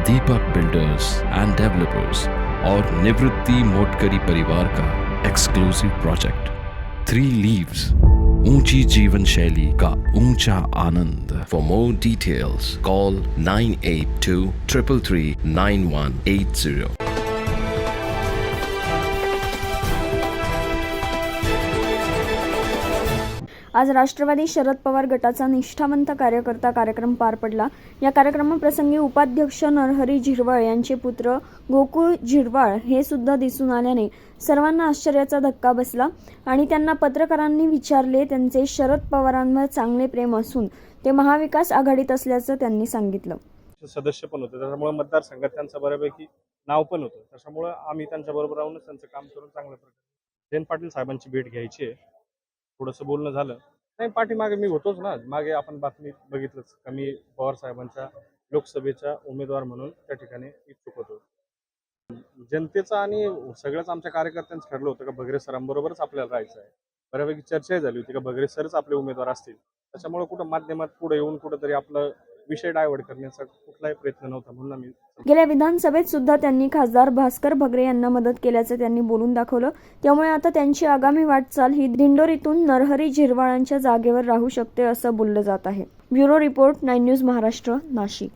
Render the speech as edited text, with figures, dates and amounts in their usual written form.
Deepak builders end developers और निवृत्ति मोटकरी परिवार का एक्सक्लूसिव प्रोजेक्ट 3 लीव्स, ऊंची जीवन शैली का ऊंचा आनंद। For more details call 9823339180। आज राष्ट्रवादी शरद पवार गटाचा निष्ठावंत कार्यकर्ता कार्यक्रम पार पडला। या कार्यक्रमाप्रसंगी उपाध्यक्ष नरहरी झिरवाळ यांचे पुत्र गोकुळ झिरवाळ हे सुद्धा दिसून आल्याने सर्वांना आश्चर्याचा धक्का बसला आणि त्यांना पत्रकारांनी विचारले त्यांचे शरद पवारांवर चांगले प्रेम असून ते महाविकास आघाडीत असल्याचं त्यांनी सांगितलं। सदस्य पण होते, त्याच्यामुळे मतदारसंघात त्यांचं बऱ्यापैकी नाव पण होतं, त्याच्यामुळे आम्ही त्यांच्याबरोबर राहूनच त्यांचं काम करून चांगल्या प्रकारे जयंत पाटील साहेबांची भेट घ्यायची आहे। थोडंसं बोलणं झालं नाही, पाठीमागे मी होतोच ना, मागे आपण बातमी बघितलंच का मी पवार साहेबांच्या लोकसभेचा उमेदवार म्हणून त्या ठिकाणी इच्छुक होतो। जनतेचा आणि सगळ्याच आमच्या कार्यकर्त्यांचं ठरलं होतं का भगरे सरांबरोबरच आपल्याला राहायचं आहे। बऱ्यापैकी चर्चाही झाली होती का भगरे सरच आपले उमेदवार असतील, त्याच्यामुळे कुठं माध्यमात पुढे येऊन कुठंतरी आपलं विषय डायव्हर्ट करण्याचा कुठलाही प्रयत्न नव्हता म्हणून आम्ही। गेल्या विधानसभेत सुद्धा त्यांनी खासदार भास्कर भगरे यांना मदत केल्याचं त्यांनी बोलून दाखवलं। त्यामुळे आता त्यांची आगामी वाटचाल ही दिंडोरीतून नरहरी झिरवाळांच्या जागेवर राहू शकते असं बोललं जात आहे। Bureau report 9 news Maharashtra, Nashik.